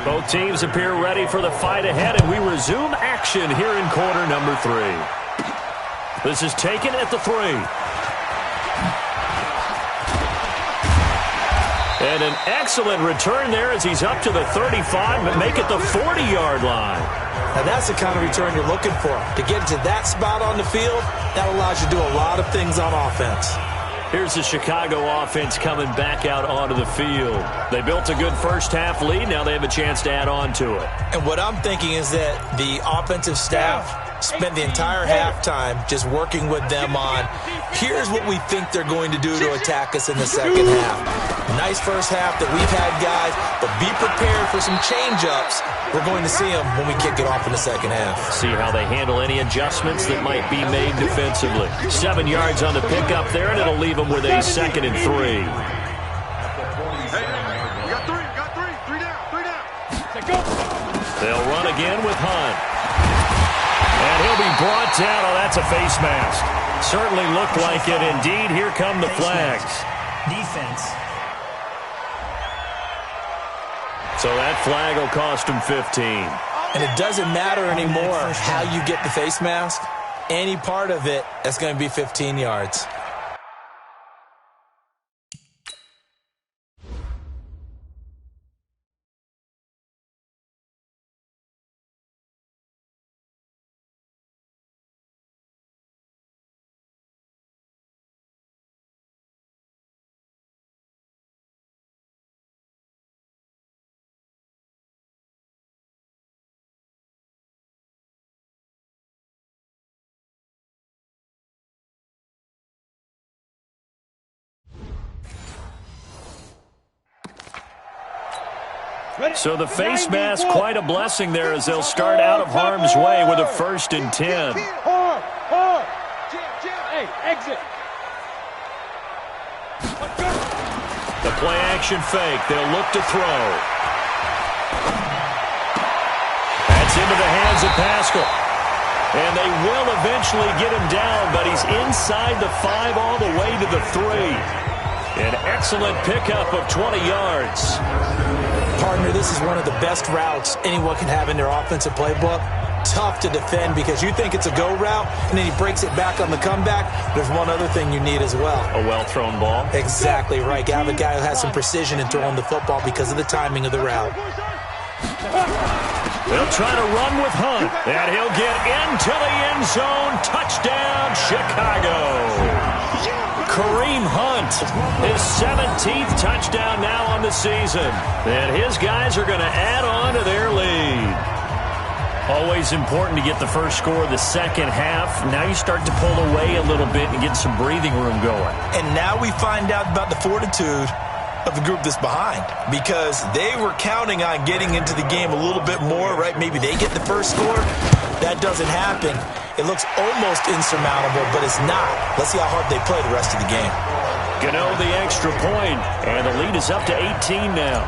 Both teams appear ready for the fight ahead, and we resume action here in quarter number 3. This is taken at the 3. And an excellent return there as he's up to the 35, but make it the 40-yard line. Now that's the kind of return you're looking for. To get to that spot on the field, that allows you to do a lot of things on offense. Here's the Chicago offense coming back out onto the field. They built a good first-half lead. Now they have a chance to add on to it. And what I'm thinking is that the offensive staff spent the entire halftime just working with them on, here's what we think they're going to do to attack us in the second half. Nice first half that we've had, guys, but be prepared for some change-ups. We're going to see them when we kick it off in the second half. See how they handle any adjustments that might be made defensively. 7 yards on the pickup there, and it'll leave them with a 2nd and 3. They'll run again with Hunt. And he'll be brought down. Oh, that's a face mask. Certainly looked like it. Indeed, here come the flags. Defense. So that flag will cost him 15. And it doesn't matter anymore how you get the face mask. Any part of it, that's going to be 15 yards. So the face mask, quite a blessing there as they'll start out of harm's way with a 1st and 10. Hey, exit. The play action fake. They'll look to throw. That's into the hands of Pascal. And they will eventually get him down, but he's inside the 5 all the way to the 3. An excellent pickup of 20 yards. Partner, this is one of the best routes anyone can have in their offensive playbook. Tough to defend because you think it's a go route, and then he breaks it back on the comeback. There's one other thing you need as well. A well-thrown ball. Exactly right. You have a guy who has some precision in throwing the football because of the timing of the route. They'll try to run with Hunt, and he'll get into the end zone. Touchdown, Chicago. Kareem Hunt, his 17th touchdown now on the season. And his guys are going to add on to their lead. Always important to get the first score of the second half. Now you start to pull away a little bit and get some breathing room going. And now we find out about the fortitude of the group that's behind, because they were counting on getting into the game a little bit more, right? Maybe they get the first score. That doesn't happen. It looks almost insurmountable, but it's not. Let's see how hard they play the rest of the game. Gano the extra point, and the lead is up to 18 now.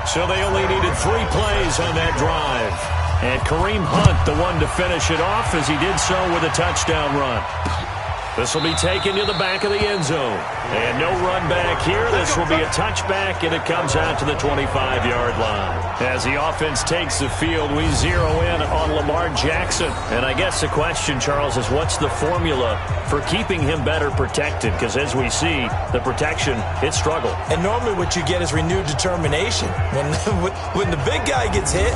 So they only needed 3 plays on that drive. And Kareem Hunt, the one to finish it off, as he did so with a touchdown run. This will be taken to the back of the end zone. And no run back here. This will be a touchback, and it comes out to the 25-yard line. As the offense takes the field, we zero in on Lamar Jackson. And I guess the question, Charles, is what's the formula for keeping him better protected? Because as we see, the protection, it struggled. And normally what you get is renewed determination. When the big guy gets hit,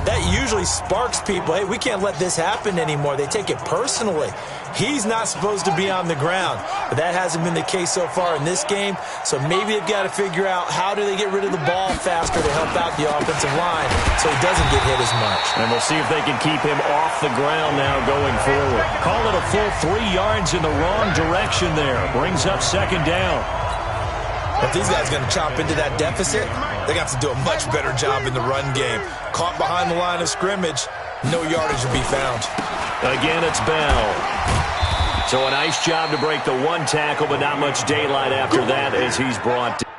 that usually sparks people. Hey, we can't let this happen anymore. They take it personally. He's not supposed to be on the ground, but that hasn't been the case so far in this game. So maybe they've got to figure out how do they get rid of the ball faster to help out the offensive line so he doesn't get hit as much. And we'll see if they can keep him off the ground now going forward. Call it a full 3 yards in the wrong direction there. Brings up 2nd down. If these guys are going to chop into that deficit, they got to do a much better job in the run game. Caught behind the line of scrimmage, no yardage to be found. Again, it's Bell. So a nice job to break the 1 tackle, but not much daylight after that as he's brought down.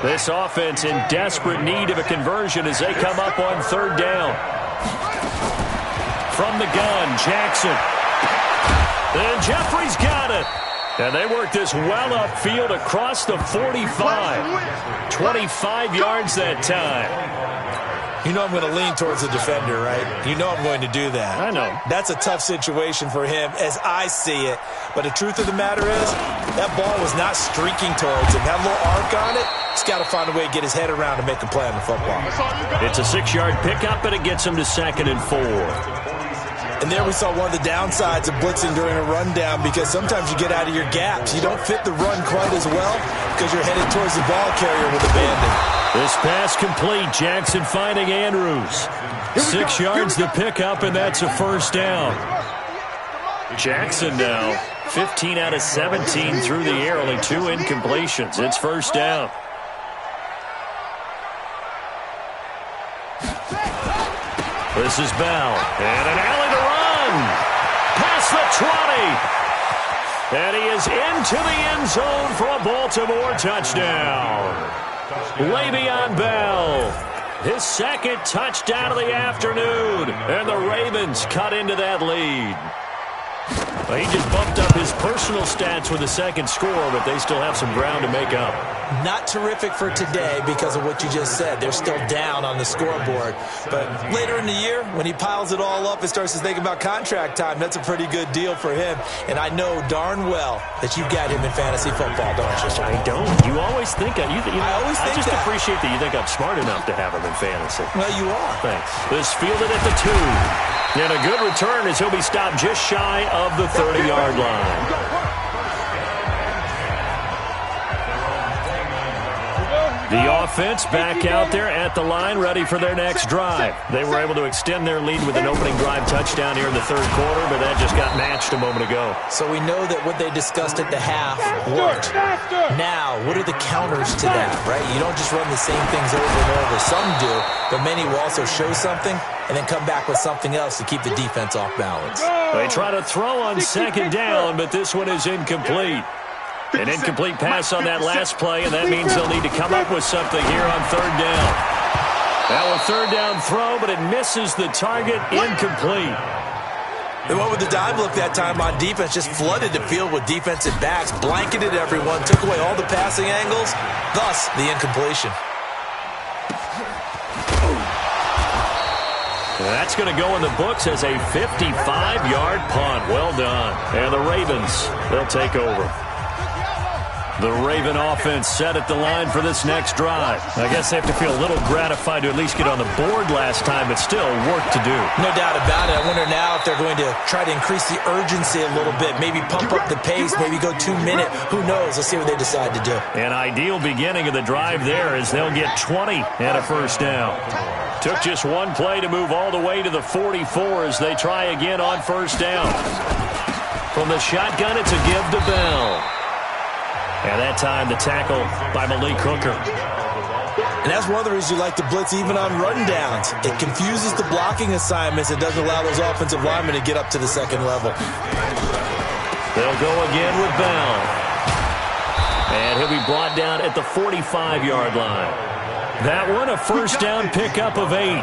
This offense in desperate need of a conversion as they come up on third down. From the gun, Jackson. And Jeffrey's got it. And they work this well upfield across the 45. 25 yards that time. You know I'm going to lean towards the defender, right? You know I'm going to do that. I know. That's a tough situation for him as I see it. But the truth of the matter is, that ball was not streaking towards him. That little arc on it, he's got to find a way to get his head around and make a play on the football. It's a 6-yard pickup, and it gets him to 2nd and 4. And there we saw one of the downsides of blitzing during a rundown, because sometimes you get out of your gaps. You don't fit the run quite as well because you're headed towards the ball carrier with abandon. This pass complete. Jackson finding Andrews. 6 yards to pick up, and that's a first down. Jackson now 15 out of 17 through the air, only 2 incompletions. It's first down. This is Bell, and an alley to run. Past the 20. And he is into the end zone for a Baltimore touchdown. Le'Veon Bell, his 2nd touchdown of the afternoon, and the Ravens cut into that lead. Well, he just bumped up his personal stats with a 2nd score, but they still have some ground to make up. Not terrific for today because of what you just said. They're still down on the scoreboard. But later in the year, when he piles it all up and starts to think about contract time, that's a pretty good deal for him. And I know darn well that you've got him in fantasy football, don't you? I don't. You always think I just appreciate that you think I'm smart enough to have him in fantasy. Well, you are. Thanks. This fielded at the 2. And a good return as he'll be stopped just shy of the 30-yard line. The offense back out there at the line, ready for their next drive. They were able to extend their lead with an opening drive touchdown here in the 3rd quarter, but that just got matched a moment ago. So we know that what they discussed at the half worked. Now, what are the counters to that, right? You don't just run the same things over and over. Some do, but many will also show something and then come back with something else to keep the defense off balance. They try to throw on 2nd down, but this one is incomplete. An incomplete pass on that last play, and that means they'll need to come up with something here on 3rd down. That was 3rd down throw, but it misses the target, incomplete. They went with the dive look that time on defense, just flooded the field with defensive backs, blanketed everyone, took away all the passing angles, thus the incompletion. That's going to go in the books as a 55-yard punt. Well done. And the Ravens, they'll take over. The Raven offense set at the line for this next drive. I guess they have to feel a little gratified to at least get on the board last time, but still work to do. No doubt about it. I wonder now if they're going to try to increase the urgency a little bit, maybe pump up the pace, maybe go 2-minute. Who knows? Let's see what they decide to do. An ideal beginning of the drive there as they'll get 20 and a first down. Took just one play to move all the way to the 44 as they try again on first down. From the shotgun, it's a give to Bell. And that time, the tackle by Malik Hooker. And that's one of the reasons you like to blitz even on rundowns. It confuses the blocking assignments. It doesn't allow those offensive linemen to get up to the 2nd level. They'll go again with Bell. And he'll be brought down at the 45-yard line. That one, a first down pickup of 8.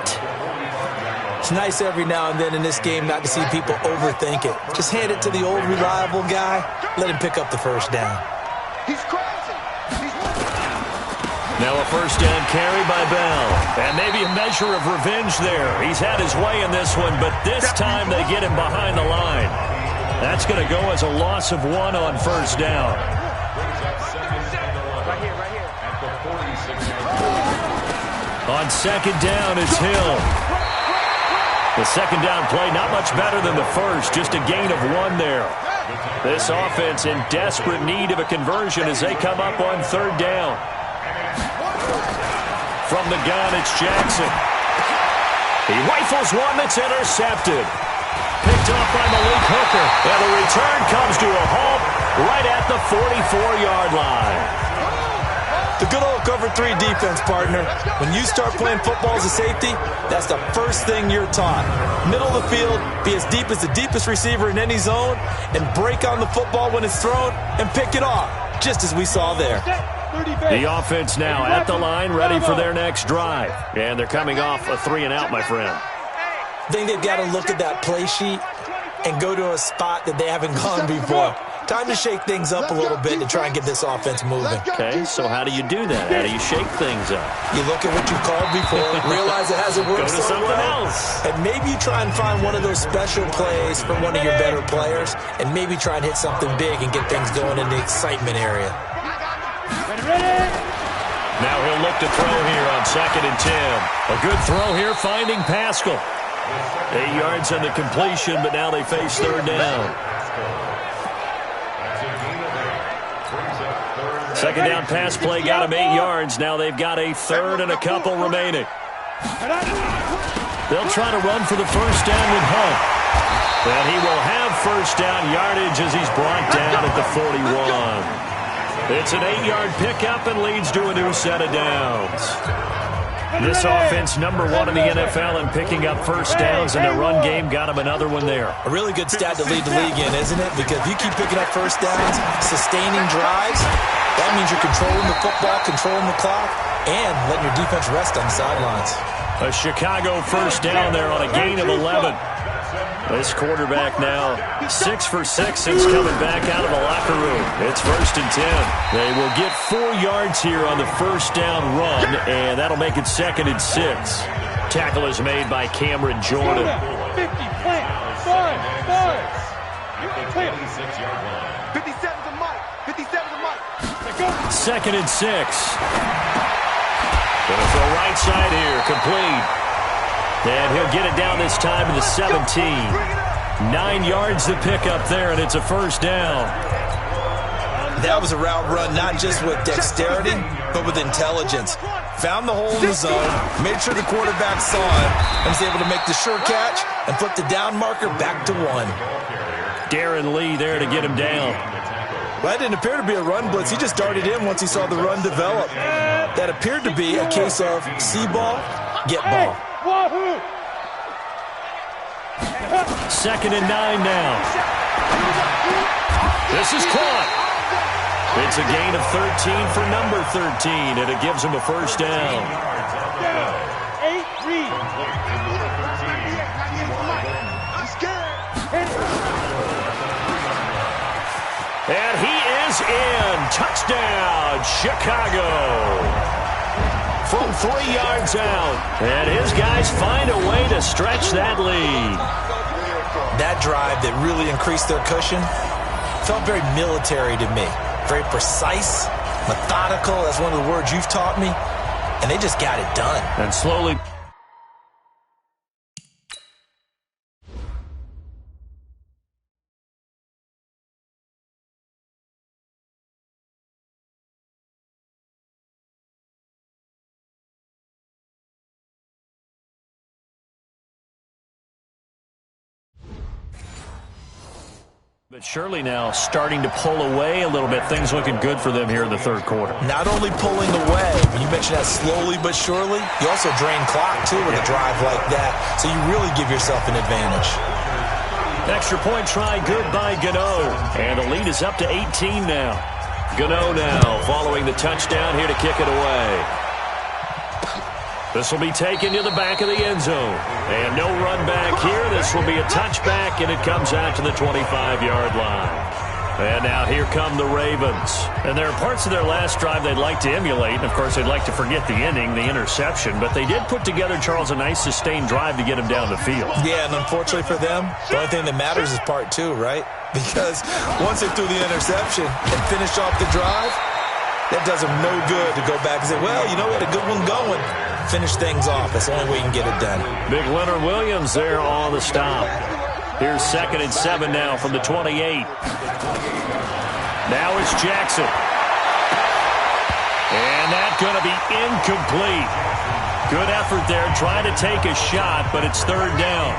It's nice every now and then in this game not to see people overthink it. Just hand it to the old reliable guy. Let him pick up the first down. He's crazy. Now a first down carry by Bell. And maybe a measure of revenge there. He's had his way in this one, but this time they get him behind the line. That's going to go as a loss of 1 on first down. Right here. On 2nd down, it's Hill. The 2nd down play, not much better than the first, just a gain of 1 there. This offense in desperate need of a conversion as they come up on 3rd down. From the gun, it's Jackson. He rifles one that's intercepted. Picked off by Malik Hooker. And the return comes to a halt right at the 44-yard line. The good old cover 3 defense, partner. When you start playing football as a safety, that's the first thing you're taught. Middle of the field, be as deep as the deepest receiver in any zone, and break on the football when it's thrown and pick it off. just as we saw there. The offense now at the line, ready for their next drive. And they're coming off a 3-and-out, my friend. I think they've got to look at that play sheet and go to a spot that they haven't gone before. Time to shake things up a little bit to try and get this offense moving. Okay, so how do you do that? How do you shake things up? You look at what you called before, realize it hasn't worked Go to so something well, else. and maybe you try and find one of those special plays from one of your better players, and maybe try and hit something big and get things going in the excitement area. Now he'll look to throw here on 2nd and 10. A good throw here, finding Pascal. 8 yards on the completion, but now they face 3rd down. 2nd down pass play got him 8 yards. Now they've got a 3rd and a couple remaining. They'll try to run for the 1st down with Hunt. And he will have 1st down yardage as he's brought down at the 41. It's an 8-yard pickup and leads to a new set of downs. This offense, #1 in the NFL in picking up 1st downs, and their run game got him another one there. A really good stat to lead the league in, isn't it? Because if you keep picking up 1st downs, sustaining drives, that means you're controlling the football, controlling the clock, and letting your defense rest on the sidelines. A Chicago 1st down there on a gain of 11. This quarterback now 6 for 6 since coming back out of the locker room. It's 1st and 10. They will get 4 yards here on the 1st down run, and that'll make it 2nd and 6. Tackle is made by Cameron Jordan. 50, plant, 57's a Mike. 57's a Mike. 2nd and 6. Gonna throw right side here, complete. And he'll get it down this time to the 17. 9 yards to pick up there, and it's a 1st down. That was a route run not just with dexterity, but with intelligence. Found the hole in the zone, made sure the quarterback saw it, and was able to make the sure catch and flip the down marker back to 1. Darren Lee there to get him down. Well, that didn't appear to be a run blitz. He just darted in once he saw the run develop. That appeared to be a case of see ball, get ball. 2nd and 9 now. This is caught. It's a gain of 13 for number 13, and it gives him a 1st down. And he is in. Touchdown, Chicago. From 3 yards out. And his guys find a way to stretch that lead. That drive that really increased their cushion felt very military to me. Very precise, methodical. That's one of the words you've taught me. And they just got it done. And slowly... But surely now starting to pull away a little bit. Things looking good for them here in the 3rd quarter. Not only pulling away, but you mentioned that slowly but surely, you also drain clock, too, with a drive like that. So you really give yourself an advantage. Extra point try good by Gano. And the lead is up to 18 now. Gano now following the touchdown here to kick it away. This will be taken to the back of the end zone. And no run back here. This will be a touchback, and it comes out to the 25-yard line. And now here come the Ravens. And there are parts of their last drive they'd like to emulate. And, of course, they'd like to forget the ending, the interception. But they did put together, Charles, a nice sustained drive to get him down the field. Yeah, and unfortunately for them, the only thing that matters is part 2, right? Because once they threw the interception and finished off the drive, that does them no good to go back and say, well, you know, we had a good one going. Finish things off. That's the only way you can get it done. Big Leonard Williams there on the stop. Here's 2nd and 7 now from the 28. Now it's Jackson. And that's going to be incomplete. Good effort there trying to take a shot, but it's 3rd down.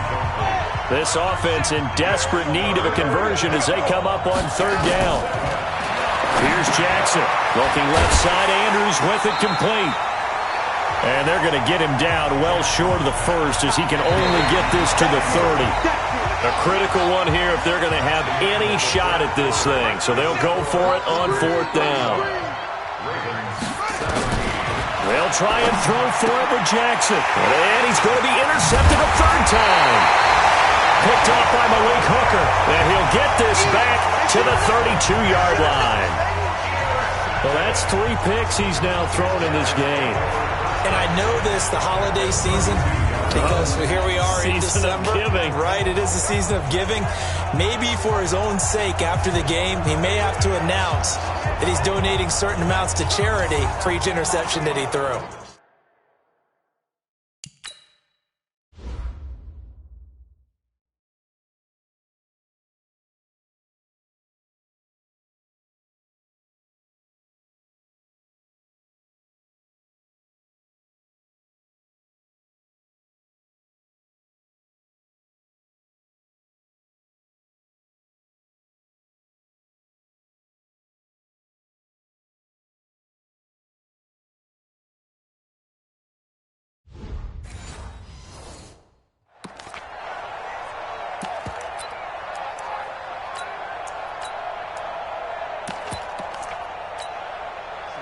This offense in desperate need of a conversion as they come up on 3rd down. Here's Jackson. Looking left side, Andrews with it complete. And they're going to get him down well short of the 1st as he can only get this to the 30. A critical one here if they're going to have any shot at this thing. So they'll go for it on 4th down. They'll try and throw for it with Jackson. And he's going to be intercepted a 3rd time. Picked off by Malik Hooker. And he'll get this back to the 32-yard line. Well, that's 3 picks he's now thrown in this game. And I know this, the holiday season, because here we are in December. Giving. Right, it is the season of giving. Maybe for his own sake after the game, he may have to announce that he's donating certain amounts to charity for each interception that he threw.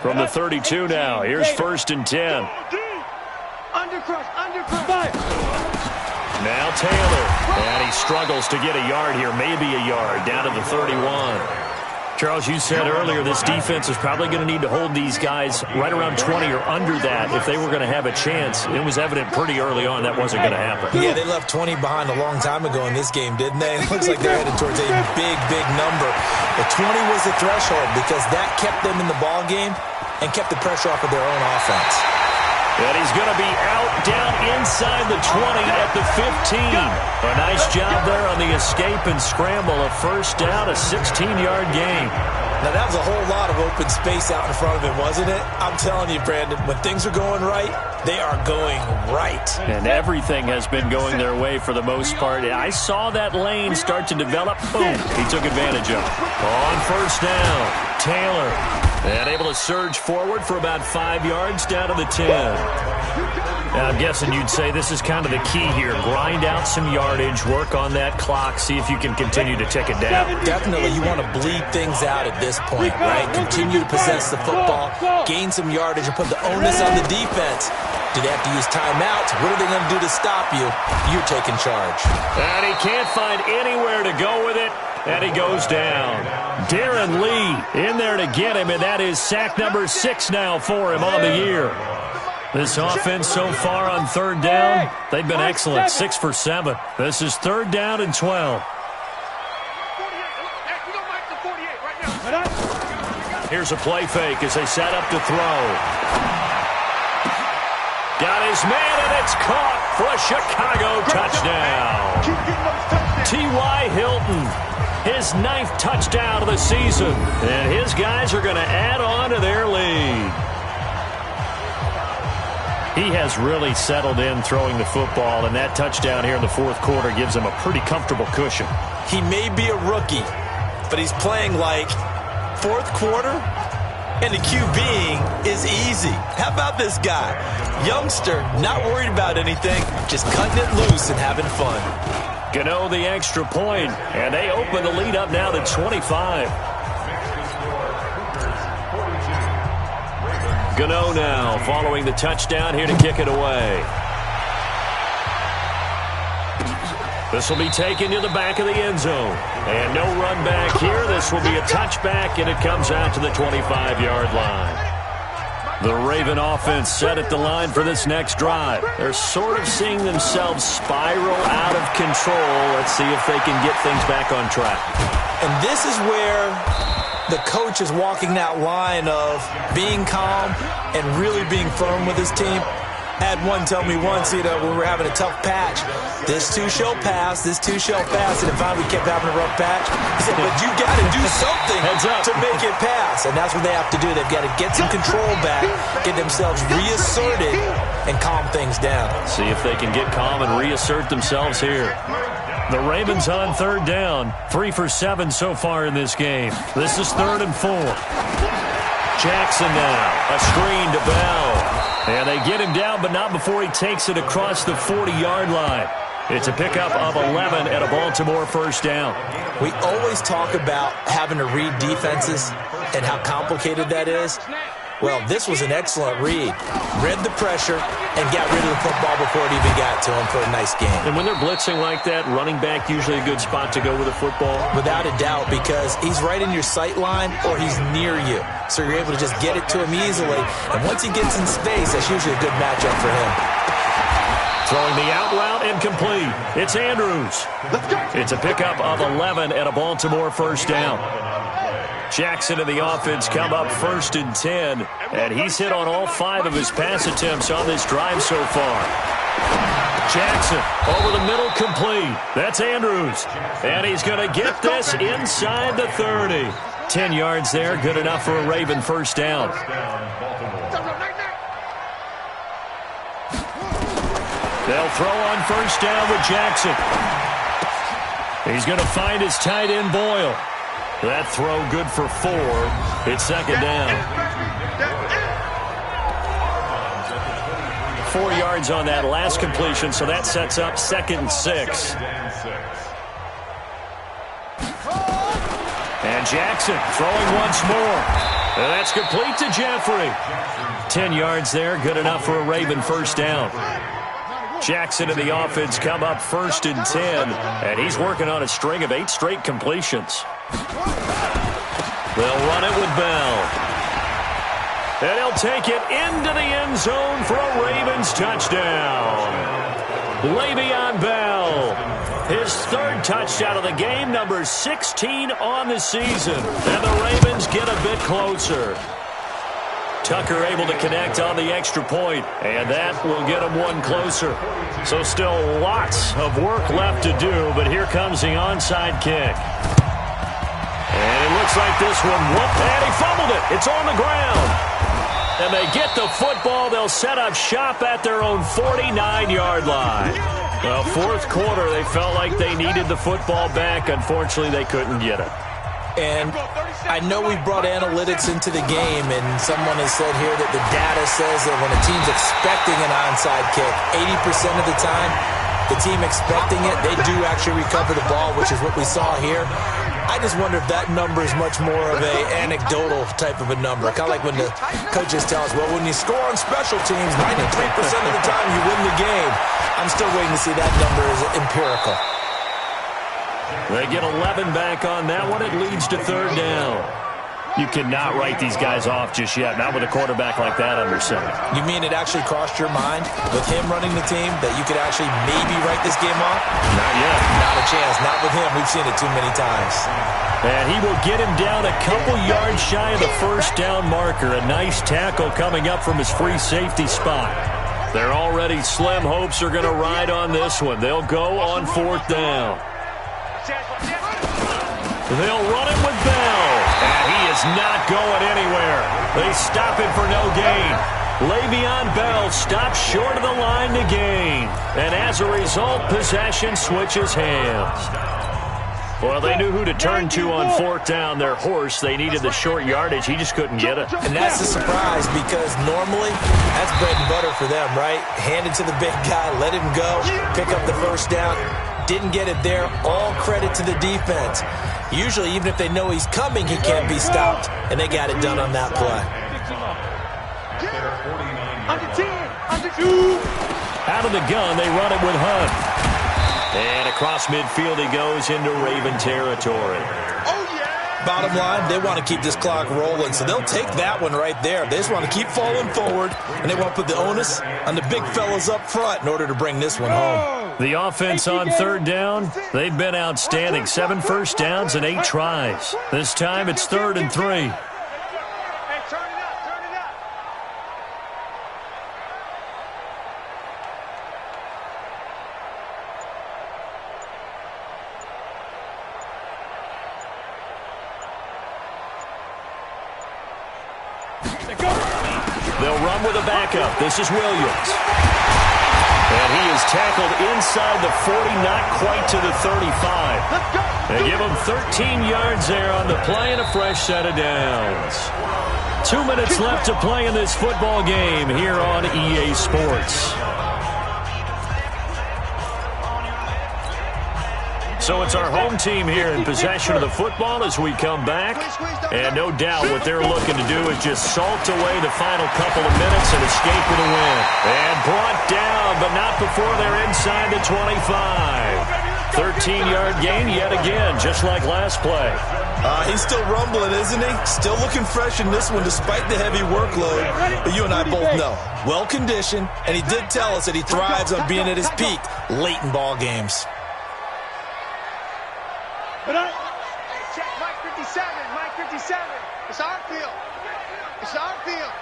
From the 32 now, here's 1st and 10. Fire. Now Taylor, and he struggles to get a yard here, maybe a yard, down to the 31. Charles, you said earlier this defense is probably going to need to hold these guys right around 20 or under that if they were going to have a chance. It was evident pretty early on that wasn't going to happen. Yeah, they left 20 behind a long time ago in this game, didn't they? It looks like they're headed towards a big, big number. The 20 was the threshold because that kept them in the ball game and kept the pressure off of their own offense. And he's going to be out down inside the 20 at the 15. A nice job there on the escape and scramble. A 1st down, a 16-yard gain. Now, that was a whole lot of open space out in front of him, wasn't it? I'm telling you, Brandon, when things are going right, they are going right. And everything has been going their way for the most part. I saw that lane start to develop. Boom. He took advantage of it. On 1st down, Taylor. And able to surge forward for about 5 yards down to the 10. Now, I'm guessing you'd say this is kind of the key here. Grind out some yardage, work on that clock, see if you can continue to tick it down. Definitely, you want to bleed things out at this point, right? Continue to possess the football, gain some yardage, and put the onus on the defense. Do they have to use timeouts? What are they going to do to stop you? You're taking charge. And he can't find anywhere to go with it. And he goes down. Darren Lee in there to get him, and that is sack number 6 now for him on the year. This offense so far on 3rd down, they've been excellent, 6 for 7. This is 3rd down and 12. Here's a play fake as they set up to throw. Got his man, and it's caught for a Chicago touchdown. T.Y. Hilton. His 9th touchdown of the season. And his guys are going to add on to their lead. He has really settled in throwing the football, and that touchdown here in the 4th quarter gives him a pretty comfortable cushion. He may be a rookie, but he's playing like 4th quarter, and the QBing is easy. How about this guy? Youngster, not worried about anything, just cutting it loose and having fun. Gano the extra point, and they open the lead up now to 25. Gano now following the touchdown here to kick it away. This will be taken to the back of the end zone. And no run back here. This will be a touchback, and it comes out to the 25-yard line. The Raven offense set at the line for this next drive. They're sort of seeing themselves spiral out of control. Let's see if they can get things back on track. And this is where the coach is walking that line of being calm and really being firm with his team. I had one tell me once, when we were having a tough patch, this too shall pass, this too shall pass, and then finally we kept having a rough patch. He said, but you got to do something to make it pass, and that's what they have to do. They've got to get some control back, get themselves reasserted, and calm things down. See if they can get calm and reassert themselves here. The Ravens on 3rd down, 3 for 7 so far in this game. This is 3rd and 4. Jackson now, a screen to Bell. And they get him down, but not before he takes it across the 40-yard line. It's a pickup of 11 and a Baltimore first down. We always talk about having to read defenses and how complicated that is. Well, this was an excellent read. Read the pressure and got rid of the football before it even got to him for a nice game. And when they're blitzing like that, running back usually a good spot to go with a football? Without a doubt, because he's right in your sight line or he's near you. So you're able to just get it to him easily. And once he gets in space, that's usually a good matchup for him. Throwing the out route incomplete. It's Andrews. It's a pickup of 11 and a Baltimore first down. Jackson and the offense come up 1st and 10, and he's hit on all 5 of his pass attempts on this drive so far. Jackson over the middle, complete. That's Andrews, and he's going to get this inside the 30. 10 yards there, good enough for a Raven first down. They'll throw on first down with Jackson. He's going to find his tight end, Boyle. That throw good for 4. It's second down. 4 yards on that last completion, so that sets up 2nd and 6. And Jackson throwing once more. And that's complete to Jeffrey. 10 yards there, good enough for a Raven first down. Jackson and the offense come up 1st and 10, and he's working on a string of 8 straight completions. They'll run it with Bell. And he'll take it into the end zone for a Ravens touchdown. Le'Veon Bell, his 3rd touchdown of the game, number 16 on the season. And the Ravens get a bit closer. Tucker able to connect on the extra point, and that will get him one closer. So still lots of work left to do, but here comes the onside kick. And it looks like this one whooped, and he fumbled it. It's on the ground. And they get the football. They'll set up shop at their own 49-yard line. Well, 4th quarter, they felt like they needed the football back. Unfortunately, they couldn't get it. And I know we brought analytics into the game, and someone has said here that the data says that when a team's expecting an onside kick, 80% of the time, the team expecting it, they do actually recover the ball, which is what we saw here. I just wonder if that number is much more of an anecdotal type of a number. Kind of like when the coaches tell us, well, when you score on special teams, 93% of the time you win the game. I'm still waiting to see that number is empirical. They get 11 back on that one. It leads to 3rd down. You cannot write these guys off just yet, not with a quarterback like that under center. You mean it actually crossed your mind with him running the team that you could actually maybe write this game off? Not yet. Not a chance. Not with him. We've seen it too many times. And he will get him down a couple yards shy of the first down marker. A nice tackle coming up from his free safety spot. Their already slim hopes are going to ride on this one. They'll go on 4th down. They'll run it with Bell. And he is not going anywhere. They stop him for no gain. Le'Veon Bell stops short of the line to gain. And as a result, possession switches hands. Well, they knew who to turn to on 4th down. Their horse, they needed the short yardage. He just couldn't get it. And that's a surprise because normally that's bread and butter for them, right? Hand it to the big guy, let him go, pick up the first down. Didn't get it there. All credit to the defense. Usually, even if they know he's coming, he can't be stopped. And they got it done on that play. Under 10, under 2. Out of the gun, they run it with Hunt. And across midfield he goes into Raven territory. Bottom line, they want to keep this clock rolling, so they'll take that one right there. They just want to keep falling forward, and they want to put the onus on the big fellas up front in order to bring this one home. The offense on 3rd down, they've been outstanding. 7 first downs and 8 tries. This time it's 3rd and 3. They'll run with a backup. This is Williams. And he is tackled inside the 40, not quite to the 35. They give him 13 yards there on the play and a fresh set of downs. 2 minutes left to play in this football game here on EA Sports. So it's our home team here in possession of the football as we come back. And no doubt what they're looking to do is just salt away the final couple of minutes and escape with a win. And brought down, but not before they're inside the 25. 13-yard gain yet again, just like last play. He's still rumbling, isn't he? Still looking fresh in this one despite the heavy workload. But you and I both know, well-conditioned, and he did tell us that he thrives on being at his peak late in ball games. Check Mike 57, Mike 57. It's our field. It's our field.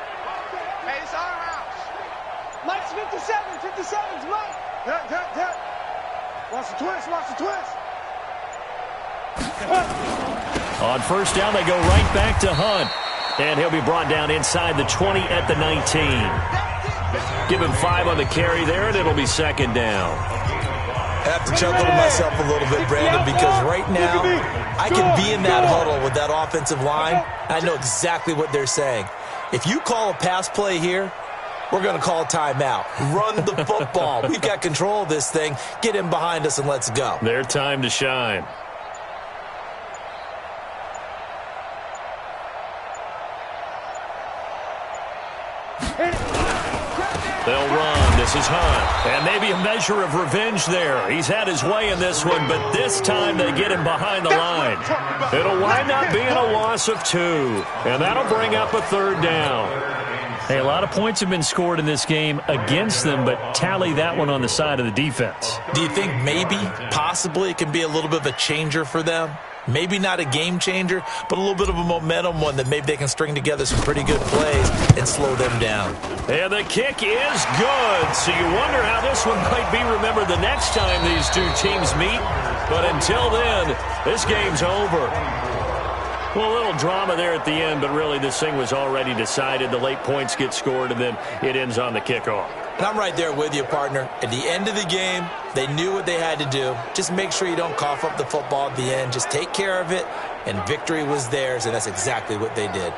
Hey, it's our house. Mike's 57, 57's Mike. Hut. Watch the twist, watch the twist. On first down, they go right back to Hunt. And he'll be brought down inside the 20 at the 19. Give him 5 on the carry there, and it'll be second down. I have to chuckle to myself a little bit, Brandon, because right now I can be in that huddle with that offensive line. I know exactly what they're saying. If you call a pass play here, we're going to call a timeout. Run the football. We've got control of this thing. Get him behind us and let's go. Their time to shine. They'll run. This is Hunt. And maybe a measure of revenge there. He's had his way in this one, but this time they get him behind the line. It'll wind up being a loss of 2. And that'll bring up a third down. Hey, a lot of points have been scored in this game against them, but tally that one on the side of the defense. Do you think maybe, possibly, it can be a little bit of a changer for them? Maybe not a game changer, but a little bit of a momentum one that maybe they can string together some pretty good plays and slow them down. And the kick is good. So you wonder how this one might be remembered the next time these two teams meet. But until then, this game's over. Well, a little drama there at the end, but really this thing was already decided. The late points get scored, and then it ends on the kickoff. And I'm right there with you, partner. At the end of the game, they knew what they had to do. Just make sure you don't cough up the football at the end. Just take care of it, and victory was theirs, and that's exactly what they did.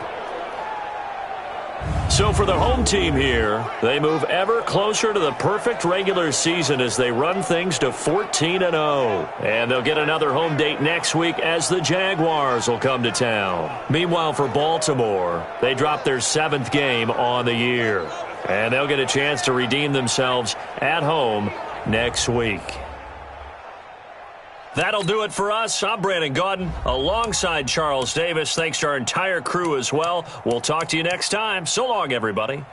So for the home team here, they move ever closer to the perfect regular season as they run things to 14-0. And they'll get another home date next week as the Jaguars will come to town. Meanwhile, for Baltimore, they drop their 7th game on the year. And they'll get a chance to redeem themselves at home next week. That'll do it for us. I'm Brandon Gaudin alongside Charles Davis. Thanks to our entire crew as well. We'll talk to you next time. So long, everybody.